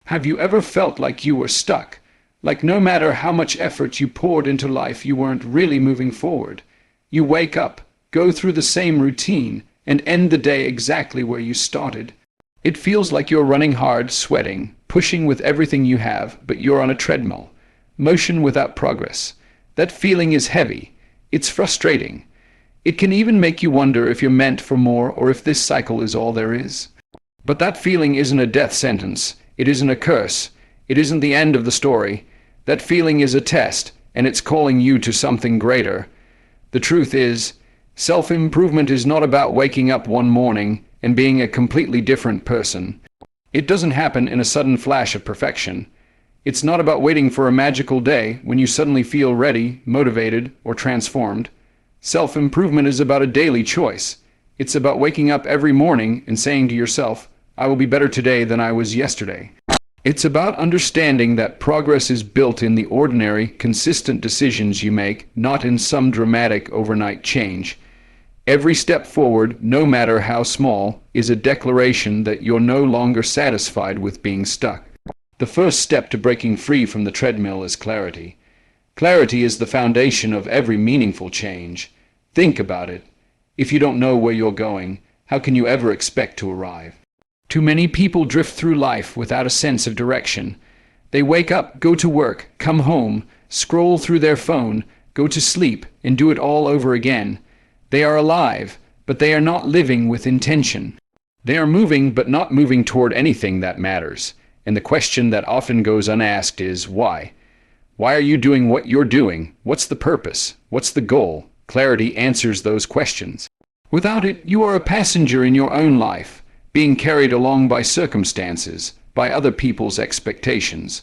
Have you ever felt like you were stuck? Like no matter how much effort you poured into life, you weren't really moving forward? You wake up, go through the same routine, and end the day exactly where you started. It feels like you're running hard, sweating, pushing with everything you have, but you're on a treadmill. Motion without progress. That feeling is heavy. It's frustrating. It can even make you wonder if you're meant for more or if this cycle is all there is. But that feeling isn't a death sentence. It isn't a curse. It isn't the end of the story. That feeling is a test, and it's calling you to something greater. The truth is, self-improvement is not about waking up one morning and being a completely different person. It doesn't happen in a sudden flash of perfection. It's not about waiting for a magical day when you suddenly feel ready, motivated, or transformed. Self-improvement is about a daily choice. It's about waking up every morning and saying to yourself, I will be better today than I was yesterday. It's about understanding that progress is built in the ordinary, consistent decisions you make, not in some dramatic overnight change. Every step forward, no matter how small, is a declaration that you're no longer satisfied with being stuck. The first step to breaking free from the treadmill is clarity. Clarity is the foundation of every meaningful change. Think about it. If you don't know where you're going, how can you ever expect to arrive? Too many people drift through life without a sense of direction. They wake up, go to work, come home, scroll through their phone, go to sleep, and do it all over again. They are alive, but they are not living with intention. They are moving, but not moving toward anything that matters. And the question that often goes unasked is, why? Why are you doing what you're doing? What's the purpose? What's the goal? Clarity answers those questions. Without it, you are a passenger in your own life, being carried along by circumstances, by other people's expectations,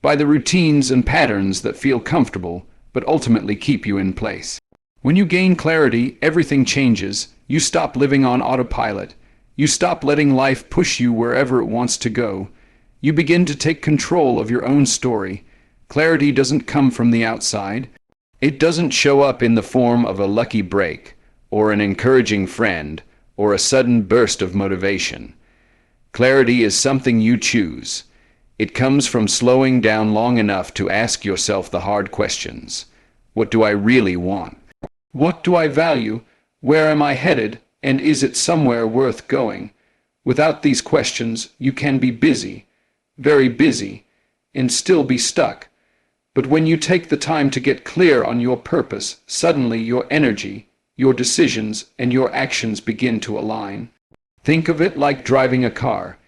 by the routines and patterns that feel comfortable, but ultimately keep you in place. When you gain clarity, everything changes. You stop living on autopilot. You stop letting life push you wherever it wants to go. You begin to take control of your own story. Clarity doesn't come from the outside. It doesn't show up in the form of a lucky break, or an encouraging friend, or a sudden burst of motivation. Clarity is something you choose. It comes from slowing down long enough to ask yourself the hard questions. What do I really want? What do I value? Where am I headed? And is it somewhere worth going? Without these questions, you can be busy, very busy, and still be stuck. But when you take the time to get clear on your purpose, suddenly your energy, your decisions, and your actions begin to align. Think of it like driving a car.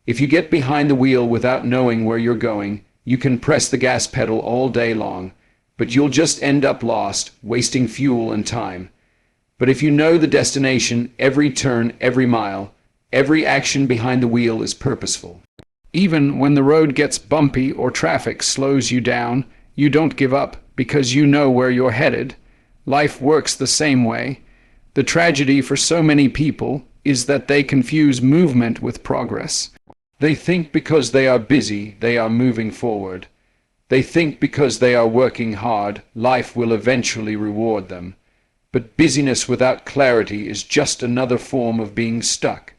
If you get behind the wheel without knowing where you're going, you can press the gas pedal all day long, but you'll just end up lost, wasting fuel and time. But if you know the destination, every turn, every mile, every action behind the wheel is purposeful. Even when the road gets bumpy or traffic slows you down, you don't give up because you know where you're headed. Life works the same way. The tragedy for so many people is that they confuse movement with progress. They think because they are busy, they are moving forward. They think because they are working hard, life will eventually reward them. But busyness without clarity is just another form of being stuck.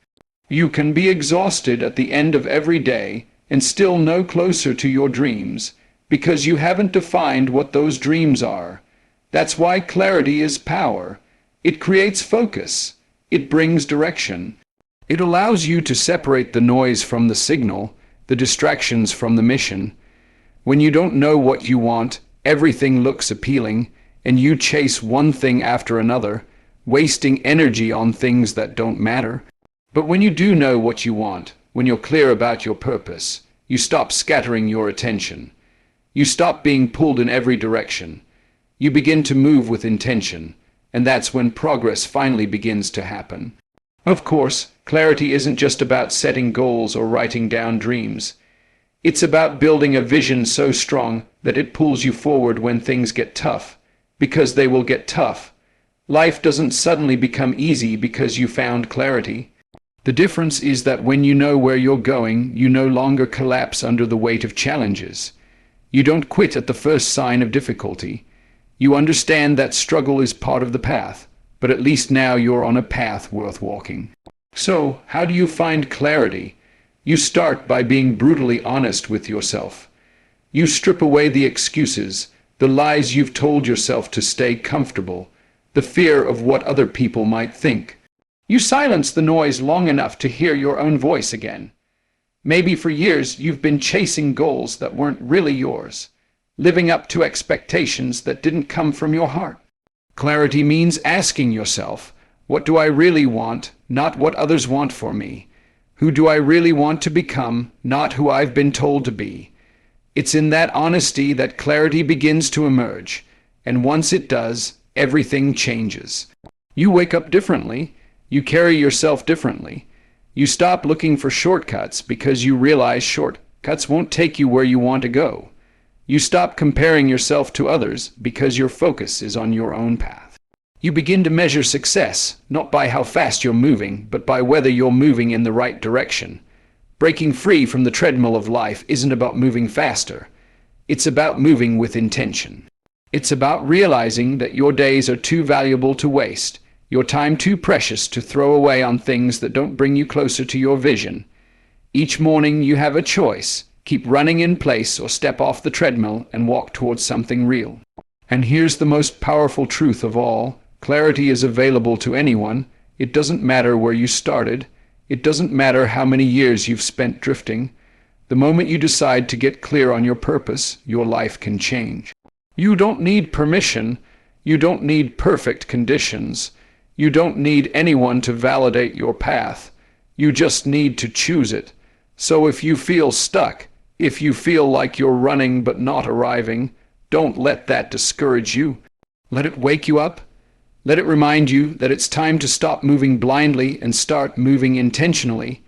You can be exhausted at the end of every day and still no closer to your dreams because you haven't defined what those dreams are. That's why clarity is power. It creates focus. It brings direction. It allows you to separate the noise from the signal, the distractions from the mission. When you don't know what you want, everything looks appealing, and you chase one thing after another, wasting energy on things that don't matter. But when you do know what you want, when you're clear about your purpose, you stop scattering your attention. You stop being pulled in every direction. You begin to move with intention, and that's when progress finally begins to happen. Of course, clarity isn't just about setting goals or writing down dreams. It's about building a vision so strong that it pulls you forward when things get tough, because they will get tough. Life doesn't suddenly become easy because you found clarity. The difference is that when you know where you're going, you no longer collapse under the weight of challenges. You don't quit at the first sign of difficulty. You understand that struggle is part of the path, but at least now you're on a path worth walking. So, how do you find clarity? You start by being brutally honest with yourself. You strip away the excuses, the lies you've told yourself to stay comfortable, the fear of what other people might think. You silence the noise long enough to hear your own voice again. Maybe for years you've been chasing goals that weren't really yours, living up to expectations that didn't come from your heart. Clarity means asking yourself, what do I really want, not what others want for me? Who do I really want to become, not who I've been told to be? It's in that honesty that clarity begins to emerge, and once it does, everything changes. You wake up differently, you carry yourself differently. You stop looking for shortcuts because you realize shortcuts won't take you where you want to go. You stop comparing yourself to others because your focus is on your own path. You begin to measure success, not by how fast you're moving, but by whether you're moving in the right direction. Breaking free from the treadmill of life isn't about moving faster. It's about moving with intention. It's about realizing that your days are too valuable to waste, your time too precious to throw away on things that don't bring you closer to your vision. Each morning you have a choice. Keep running in place or step off the treadmill and walk towards something real. And here's the most powerful truth of all. Clarity is available to anyone. It doesn't matter where you started. It doesn't matter how many years you've spent drifting. The moment you decide to get clear on your purpose, your life can change. You don't need permission. You don't need perfect conditions. You don't need anyone to validate your path. You just need to choose it. So if you feel stuck, if you feel like you're running but not arriving, don't let that discourage you. Let it wake you up. Let it remind you that it's time to stop moving blindly and start moving intentionally.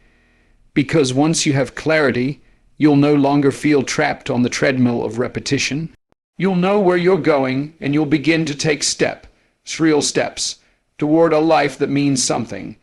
Because once you have clarity, you'll no longer feel trapped on the treadmill of repetition. You'll know where you're going, and you'll begin to take real steps, toward a life that means something.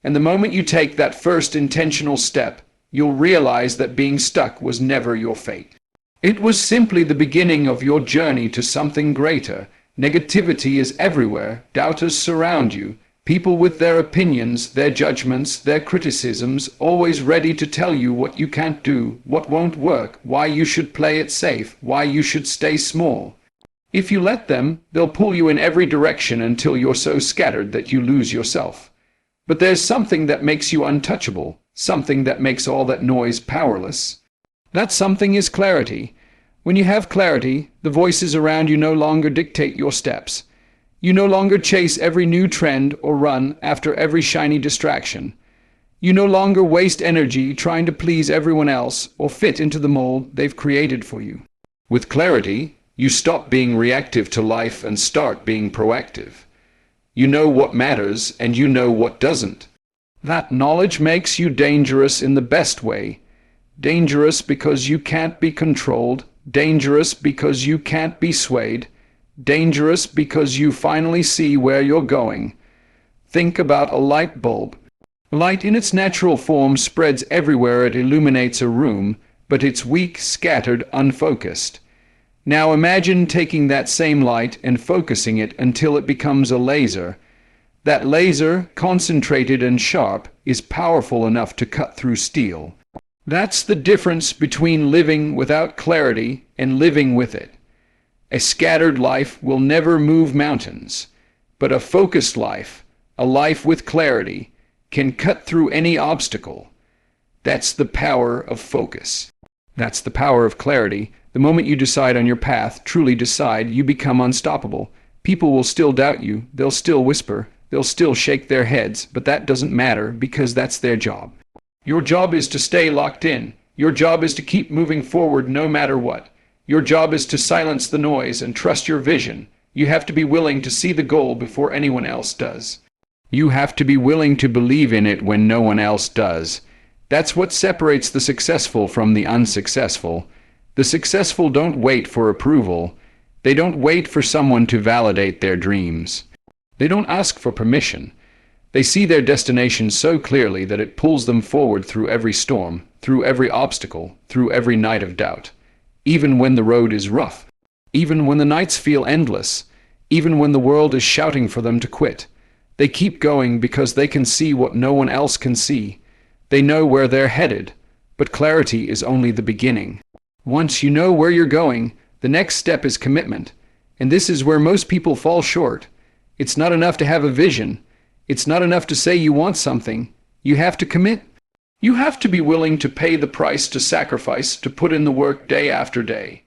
And the moment you take that first intentional step, you'll realize that being stuck was never your fate. It was simply the beginning of your journey to something greater. Negativity is everywhere. Doubters surround you. People with their opinions, their judgments, their criticisms, always ready to tell you what you can't do, what won't work, why you should play it safe, why you should stay small. If you let them, they'll pull you in every direction until you're so scattered that you lose yourself. But there's something that makes you untouchable, something that makes all that noise powerless. That something is clarity. When you have clarity, the voices around you no longer dictate your steps. You no longer chase every new trend or run after every shiny distraction. You no longer waste energy trying to please everyone else or fit into the mold they've created for you. With clarity, you stop being reactive to life and start being proactive. You know what matters and you know what doesn't. That knowledge makes you dangerous in the best way. Dangerous because you can't be controlled. Dangerous because you can't be swayed. Dangerous because you finally see where you're going. Think about a light bulb. Light in its natural form spreads everywhere it illuminates a room, but it's weak, scattered, unfocused. Now imagine taking that same light and focusing it until it becomes a laser. That laser, concentrated and sharp, is powerful enough to cut through steel. That's the difference between living without clarity and living with it. A scattered life will never move mountains, but a focused life, a life with clarity, can cut through any obstacle. That's the power of focus. That's the power of clarity. The moment you decide on your path, truly decide, you become unstoppable. People will still doubt you, they'll still whisper, they'll still shake their heads, but that doesn't matter because that's their job. Your job is to stay locked in. Your job is to keep moving forward no matter what. Your job is to silence the noise and trust your vision. You have to be willing to see the goal before anyone else does. You have to be willing to believe in it when no one else does. That's what separates the successful from the unsuccessful. The successful don't wait for approval. They don't wait for someone to validate their dreams. They don't ask for permission. They see their destination so clearly that it pulls them forward through every storm, through every obstacle, through every night of doubt. Even when the road is rough, even when the nights feel endless, even when the world is shouting for them to quit, they keep going because they can see what no one else can see. They know where they're headed, But clarity is only the beginning. Once you know where you're going, the next step is commitment. And this is where most people fall short. It's not enough to have a vision. It's not enough to say you want something. You have to commit. You have to be willing to pay the price, to sacrifice, to put in the work day after day.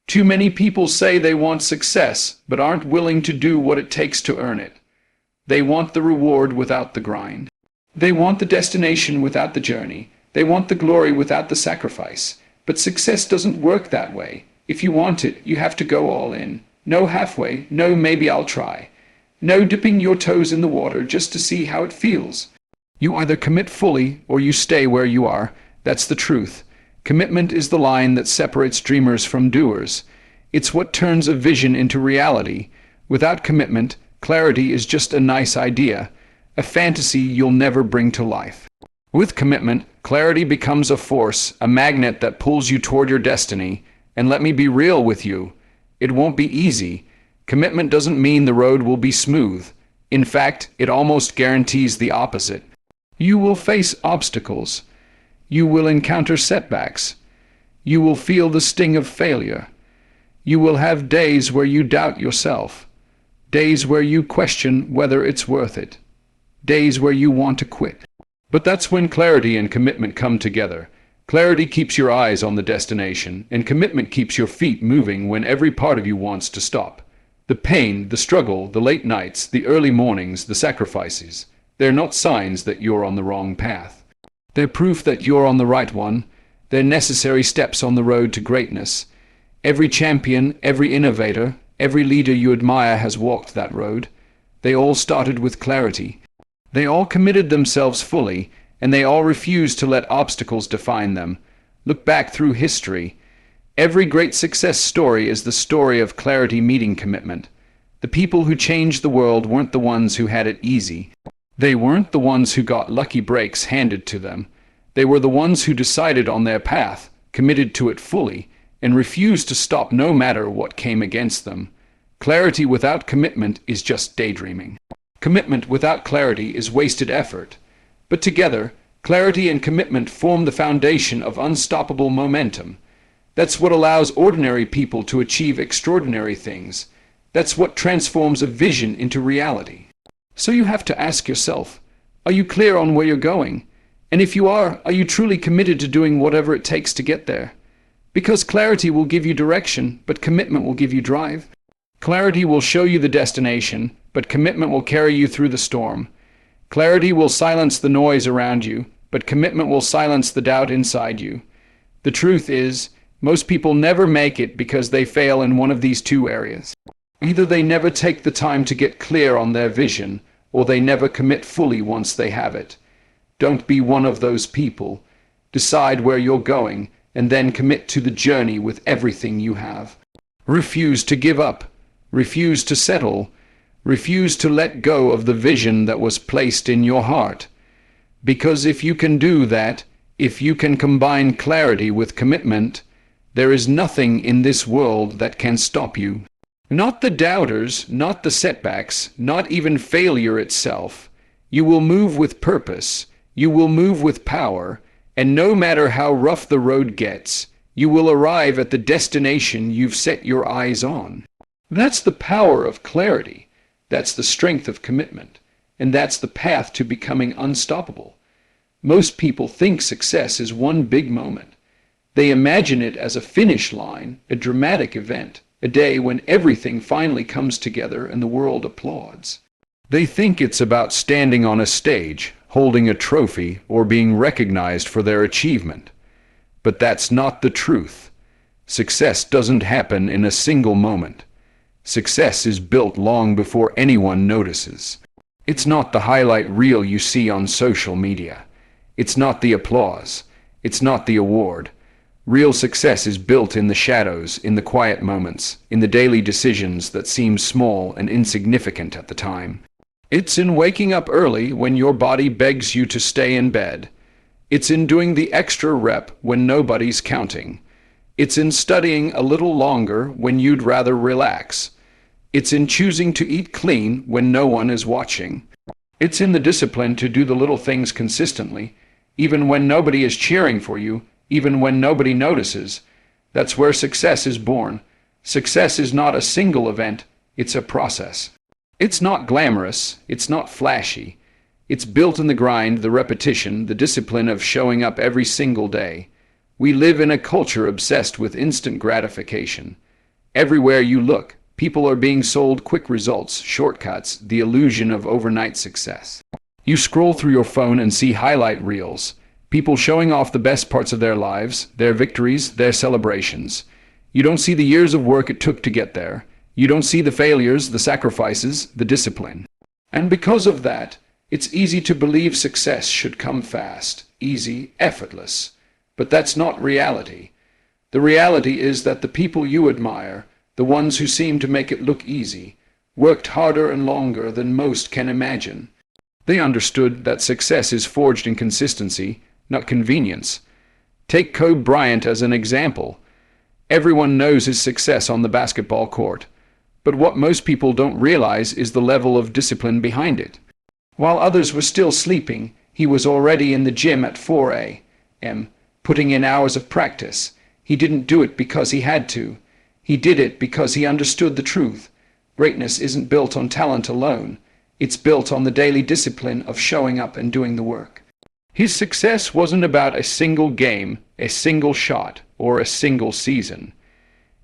Too many people say they want success, but aren't willing to do what it takes to earn it. They want the reward without the grind. They want the destination without the journey. They want the glory without the sacrifice. But success doesn't work that way. If you want it, you have to go all in. No halfway, no maybe I'll try. No dipping your toes in the water just to see how it feels. You either commit fully or you stay where you are. That's the truth. Commitment is the line that separates dreamers from doers. It's what turns a vision into reality. Without commitment, clarity is just a nice idea, a fantasy you'll never bring to life. With commitment, clarity becomes a force, a magnet that pulls you toward your destiny. And let me be real with you, it won't be easy. Commitment doesn't mean the road will be smooth. In fact, it almost guarantees the opposite. You will face obstacles. You will encounter setbacks. You will feel the sting of failure. You will have days where you doubt yourself. Days where you question whether it's worth it. Days where you want to quit. But that's when clarity and commitment come together. Clarity keeps your eyes on the destination, and commitment keeps your feet moving when every part of you wants to stop. The pain, the struggle, the late nights, the early mornings, the sacrifices, they're not signs that you're on the wrong path. They're proof that you're on the right one. They're necessary steps on the road to greatness. Every champion, every innovator, every leader you admire has walked that road. They all started with clarity. They all committed themselves fully, and they all refused to let obstacles define them. Look back through history. Every great success story is the story of clarity meeting commitment. The people who changed the world weren't the ones who had it easy. They weren't the ones who got lucky breaks handed to them. They were the ones who decided on their path, committed to it fully, and refused to stop no matter what came against them. Clarity without commitment is just daydreaming. Commitment without clarity is wasted effort. But together, clarity and commitment form the foundation of unstoppable momentum. That's what allows ordinary people to achieve extraordinary things. That's what transforms a vision into reality. So you have to ask yourself, are you clear on where you're going? And if you are you truly committed to doing whatever it takes to get there? Because clarity will give you direction, but commitment will give you drive. Clarity will show you the destination, but commitment will carry you through the storm. Clarity will silence the noise around you, but commitment will silence the doubt inside you. The truth is, most people never make it because they fail in one of these two areas. Either they never take the time to get clear on their vision, or they never commit fully once they have it. Don't be one of those people. Decide where you're going, and then commit to the journey with everything you have. Refuse to give up. Refuse to settle. Refuse to let go of the vision that was placed in your heart. Because if you can do that, if you can combine clarity with commitment, there is nothing in this world that can stop you. Not the doubters, not the setbacks, not even failure itself. You will move with purpose. You will move with power. And no matter how rough the road gets, you will arrive at the destination you've set your eyes on. That's the power of clarity. That's the strength of commitment. And that's the path to becoming unstoppable. Most people think success is one big moment. They imagine it as a finish line, a dramatic event, a day when everything finally comes together and the world applauds. They think it's about standing on a stage, holding a trophy, or being recognized for their achievement. But that's not the truth. Success doesn't happen in a single moment. Success is built long before anyone notices. It's not the highlight reel you see on social media. It's not the applause. It's not the award. Real success is built in the shadows, in the quiet moments, in the daily decisions that seem small and insignificant at the time. It's in waking up early when your body begs you to stay in bed. It's in doing the extra rep when nobody's counting. It's in studying a little longer when you'd rather relax. It's in choosing to eat clean when no one is watching. It's in the discipline to do the little things consistently, even when nobody is cheering for you, even when nobody notices. That's where success is born. Success is not a single event, it's a process. It's not glamorous, it's not flashy. It's built in the grind, the repetition, the discipline of showing up every single day. We live in a culture obsessed with instant gratification. Everywhere you look, people are being sold quick results, shortcuts, the illusion of overnight success. You scroll through your phone and see highlight reels, people showing off the best parts of their lives, their victories, their celebrations. You don't see the years of work it took to get there. You don't see the failures, the sacrifices, the discipline. And because of that, it's easy to believe success should come fast, easy, effortless. But that's not reality. The reality is that the people you admire, the ones who seem to make it look easy, worked harder and longer than most can imagine. They understood that success is forged in consistency, not convenience. Take Kobe Bryant as an example. Everyone knows his success on the basketball court, but what most people don't realize is the level of discipline behind it. While others were still sleeping, he was already in the gym at 4 a.m., putting in hours of practice. He didn't do it because he had to. He did it because he understood the truth. Greatness isn't built on talent alone. It's built on the daily discipline of showing up and doing the work. His success wasn't about a single game, a single shot, or a single season.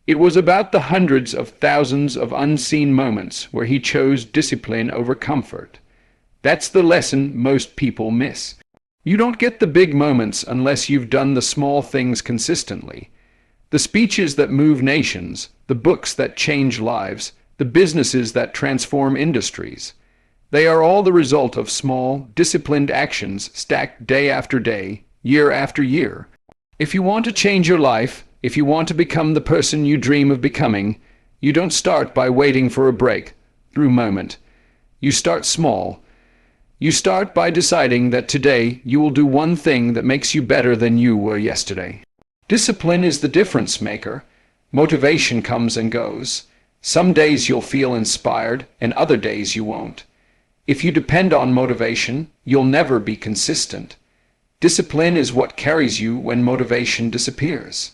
It was about the hundreds of thousands of unseen moments where he chose discipline over comfort. That's the lesson most people miss. You don't get the big moments unless you've done the small things consistently. The speeches that move nations, the books that change lives, the businesses that transform industries. They are all the result of small, disciplined actions stacked day after day, year after year. If you want to change your life, if you want to become the person you dream of becoming, you don't start by waiting for a breakthrough moment. You start small. You start by deciding that today you will do one thing that makes you better than you were yesterday. Discipline is the difference maker. Motivation comes and goes. Some days you'll feel inspired, and other days you won't. If you depend on motivation, you'll never be consistent. Discipline is what carries you when motivation disappears.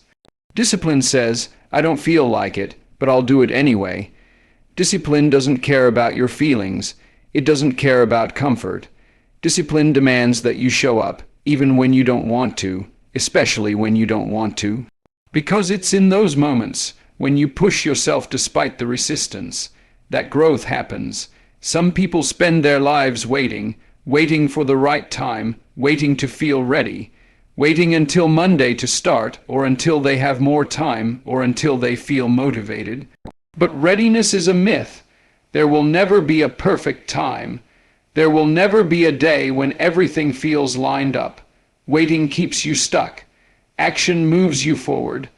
Discipline says, I don't feel like it, but I'll do it anyway. Discipline doesn't care about your feelings. It doesn't care about comfort. Discipline demands that you show up, even when you don't want to, especially when you don't want to. Because it's in those moments, when you push yourself despite the resistance, that growth happens. Some people spend their lives waiting for the right time, waiting to feel ready, waiting until Monday to start, or until they have more time, or until they feel motivated. But readiness is a myth. There will never be a perfect time. There will never be a day when everything feels lined up. Waiting keeps you stuck. Action moves you forward.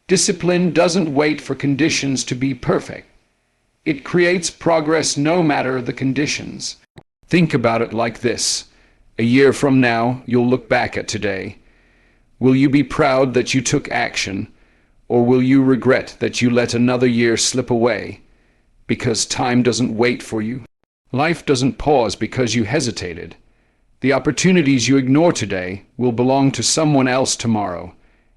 Discipline doesn't wait for conditions to be perfect. It creates progress no matter the conditions. Think about it like this. A year from now, you'll look back at today. Will you be proud that you took action, or will you regret that you let another year slip away? Because time doesn't wait for you. Life doesn't pause because you hesitated. The opportunities you ignore today will belong to someone else tomorrow.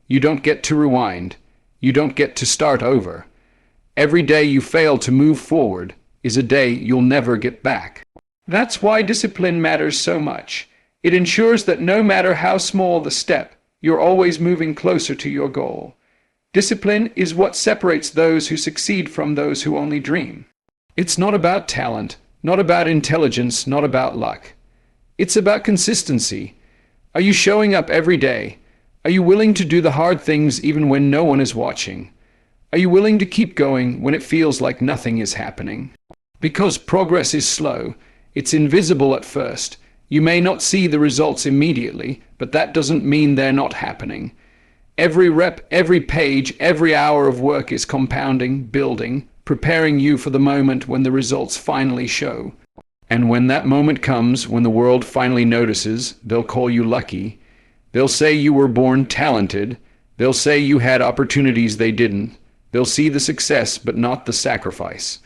You don't get to rewind. You don't get to start over. Every day you fail to move forward is a day you'll never get back. That's why discipline matters so much. It ensures that no matter how small the step, you're always moving closer to your goal. Discipline is what separates those who succeed from those who only dream. It's not about talent, not about intelligence, not about luck. It's about consistency. Are you showing up every day? Are you willing to do the hard things even when no one is watching? Are you willing to keep going when it feels like nothing is happening? Because progress is slow, it's invisible at first. You may not see the results immediately, but that doesn't mean they're not happening. Every rep, every page, every hour of work is compounding, building, preparing you for the moment when the results finally show. And when that moment comes, when the world finally notices, they'll call you lucky. They'll say you were born talented. They'll say you had opportunities they didn't. They'll see the success, but not the sacrifice.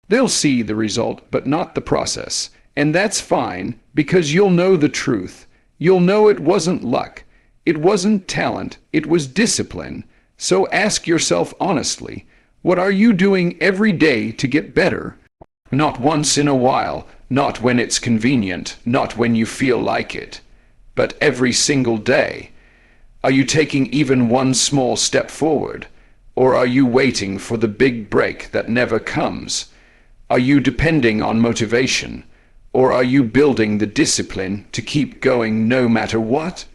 They'll see the result, but not the process. And that's fine, because you'll know the truth. You'll know it wasn't luck. It wasn't talent. It was discipline. So ask yourself honestly, what are you doing every day to get better? Not once in a while, not when it's convenient, not when you feel like it, but every single day. Are you taking even one small step forward? Or are you waiting for the big break that never comes? Are you depending on motivation? Or are you building the discipline to keep going no matter what?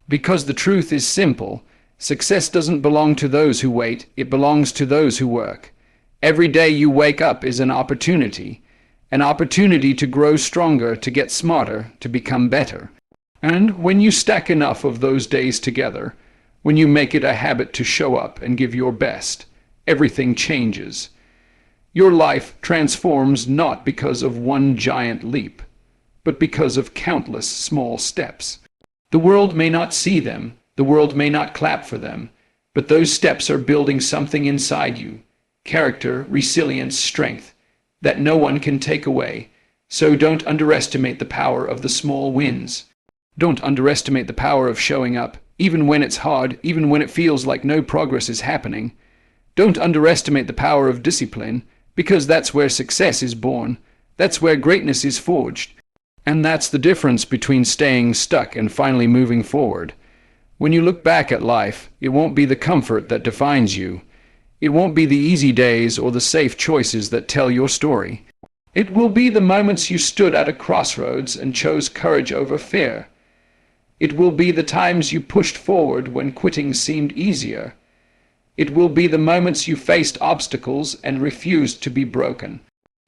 Because the truth is simple. Success doesn't belong to those who wait, it belongs to those who work. Every day you wake up is an opportunity to grow stronger, to get smarter, to become better. And when you stack enough of those days together, when you make it a habit to show up and give your best, everything changes. Your life transforms not because of one giant leap, but because of countless small steps. The world may not see them, the world may not clap for them, but those steps are building something inside you, character, resilience, strength, that no one can take away. So don't underestimate the power of the small wins. Don't underestimate the power of showing up, even when it's hard, even when it feels like no progress is happening. Don't underestimate the power of discipline, because that's where success is born. That's where greatness is forged. And that's the difference between staying stuck and finally moving forward. When you look back at life, it won't be the comfort that defines you. It won't be the easy days or the safe choices that tell your story. It will be the moments you stood at a crossroads and chose courage over fear. It will be the times you pushed forward when quitting seemed easier. It will be the moments you faced obstacles and refused to be broken.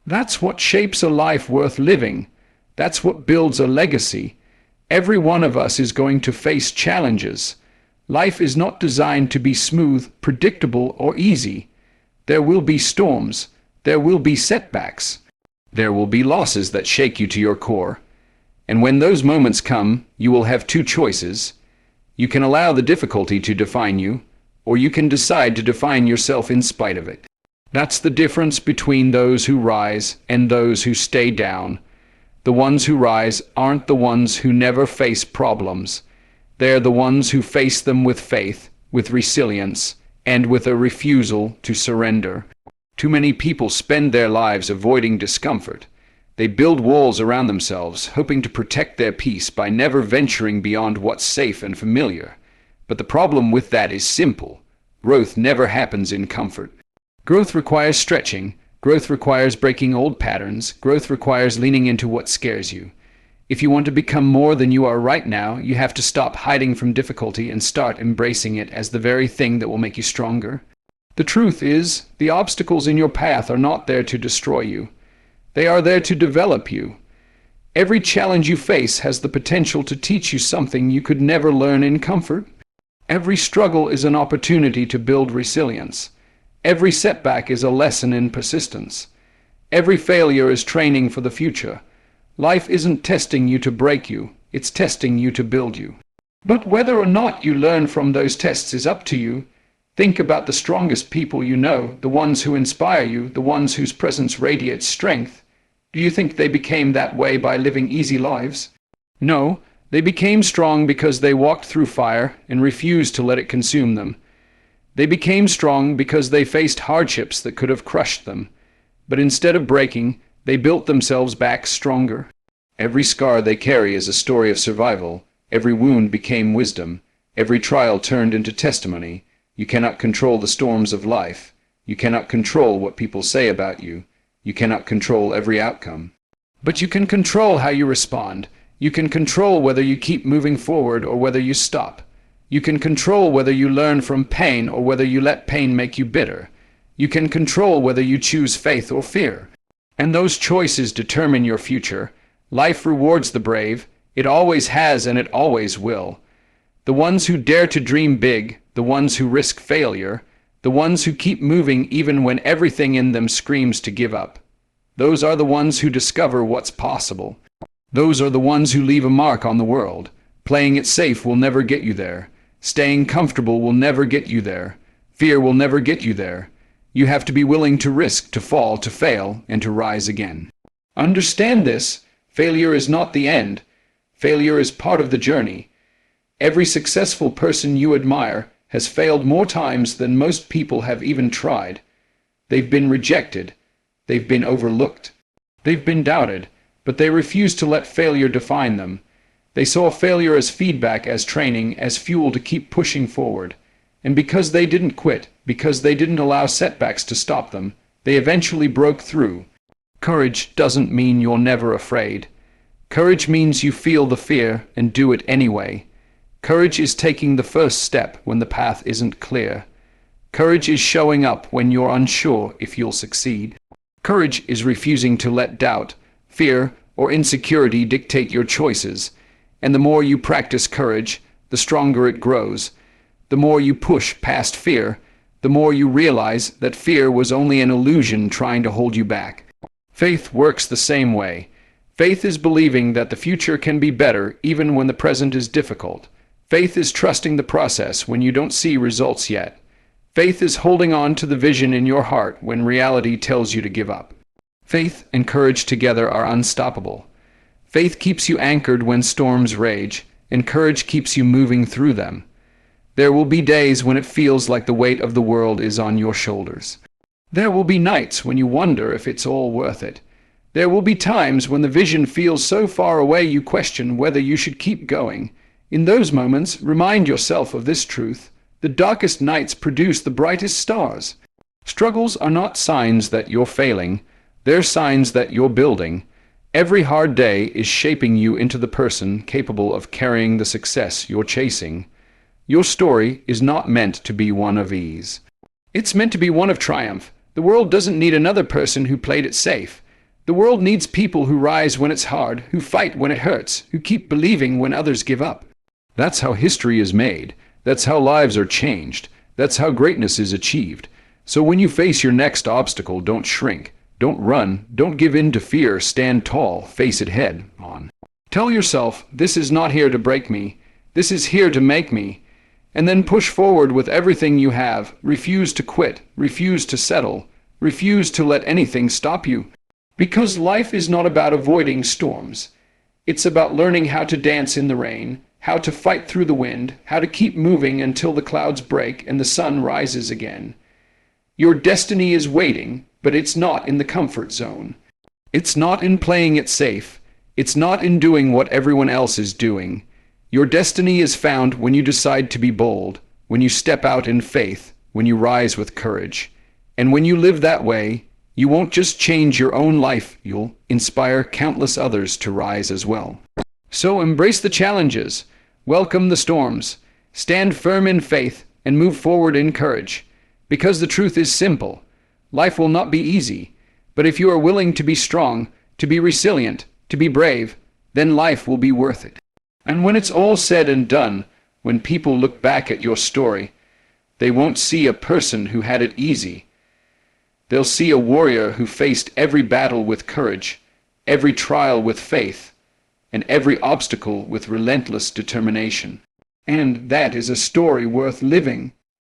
That's what shapes a life worth living. That's what builds a legacy. Every one of us is going to face challenges. Life is not designed to be smooth, predictable, or easy. There will be storms. There will be setbacks. There will be losses that shake you to your core. And when those moments come, you will have two choices. You can allow the difficulty to define you, or you can decide to define yourself in spite of it. That's the difference between those who rise and those who stay down. The ones who rise aren't the ones who never face problems. They're the ones who face them with faith, with resilience, and with a refusal to surrender. Too many people spend their lives avoiding discomfort. They build walls around themselves, hoping to protect their peace by never venturing beyond what's safe and familiar. But the problem with that is simple. Growth never happens in comfort. Growth requires stretching. Growth requires breaking old patterns. Growth requires leaning into what scares you. If you want to become more than you are right now, you have to stop hiding from difficulty and start embracing it as the very thing that will make you stronger. The truth is, the obstacles in your path are not there to destroy you. They are there to develop you. Every challenge you face has the potential to teach you something you could never learn in comfort. Every struggle is an opportunity to build resilience. Every setback is a lesson in persistence. Every failure is training for the future. Life isn't testing you to break you, it's testing you to build you. But whether or not you learn from those tests is up to you. Think about the strongest people you know, the ones who inspire you, the ones whose presence radiates strength. Do you think they became that way by living easy lives? No, they became strong because they walked through fire and refused to let it consume them. They became strong because they faced hardships that could have crushed them. But instead of breaking, they built themselves back stronger. Every scar they carry is a story of survival. Every wound became wisdom. Every trial turned into testimony. You cannot control the storms of life. You cannot control what people say about you. You cannot control every outcome. But you can control how you respond. You can control whether you keep moving forward or whether you stop. You can control whether you learn from pain or whether you let pain make you bitter. You can control whether you choose faith or fear. And those choices determine your future. Life rewards the brave. It always has and it always will. The ones who dare to dream big, the ones who risk failure, the ones who keep moving even when everything in them screams to give up. Those are the ones who discover what's possible. Those are the ones who leave a mark on the world. Playing it safe will never get you there. Staying comfortable will never get you there. Fear will never get you there. You have to be willing to risk, to fall, to fail, and to rise again. Understand this. Failure is not the end. Failure is part of the journey. Every successful person you admire has failed more times than most people have even tried. They've been rejected. They've been overlooked. They've been doubted, but they refused to let failure define them. They saw failure as feedback, as training, as fuel to keep pushing forward. And because they didn't quit, because they didn't allow setbacks to stop them, they eventually broke through. Courage doesn't mean you're never afraid. Courage means you feel the fear and do it anyway. Courage is taking the first step when the path isn't clear. Courage is showing up when you're unsure if you'll succeed. Courage is refusing to let doubt, fear, or insecurity dictate your choices. And the more you practice courage, the stronger it grows. The more you push past fear, the more you realize that fear was only an illusion trying to hold you back. Faith works the same way. Faith is believing that the future can be better even when the present is difficult. Faith is trusting the process when you don't see results yet. Faith is holding on to the vision in your heart when reality tells you to give up. Faith and courage together are unstoppable. Faith keeps you anchored when storms rage, and courage keeps you moving through them. There will be days when it feels like the weight of the world is on your shoulders. There will be nights when you wonder if it's all worth it. There will be times when the vision feels so far away you question whether you should keep going. In those moments, remind yourself of this truth. The darkest nights produce the brightest stars. Struggles are not signs that you're failing. They're signs that you're building. Every hard day is shaping you into the person capable of carrying the success you're chasing. Your story is not meant to be one of ease. It's meant to be one of triumph. The world doesn't need another person who played it safe. The world needs people who rise when it's hard, who fight when it hurts, who keep believing when others give up. That's how history is made. That's how lives are changed. That's how greatness is achieved. So when you face your next obstacle, don't shrink. Don't run. Don't give in to fear. Stand tall. Face it head on. Tell yourself, this is not here to break me. This is here to make me. And then push forward with everything you have. Refuse to quit. Refuse to settle. Refuse to let anything stop you. Because life is not about avoiding storms. It's about learning how to dance in the rain, how to fight through the wind, how to keep moving until the clouds break and the sun rises again. Your destiny is waiting, but it's not in the comfort zone. It's not in playing it safe. It's not in doing what everyone else is doing. Your destiny is found when you decide to be bold, when you step out in faith, when you rise with courage. And when you live that way, you won't just change your own life, you'll inspire countless others to rise as well. So embrace the challenges. Welcome the storms. Stand firm in faith and move forward in courage. Because the truth is simple. Life will not be easy. But if you are willing to be strong, to be resilient, to be brave, then life will be worth it. And when it's all said and done, when people look back at your story, they won't see a person who had it easy. They'll see a warrior who faced every battle with courage, every trial with faith, and every obstacle with relentless determination. And that is a story worth living.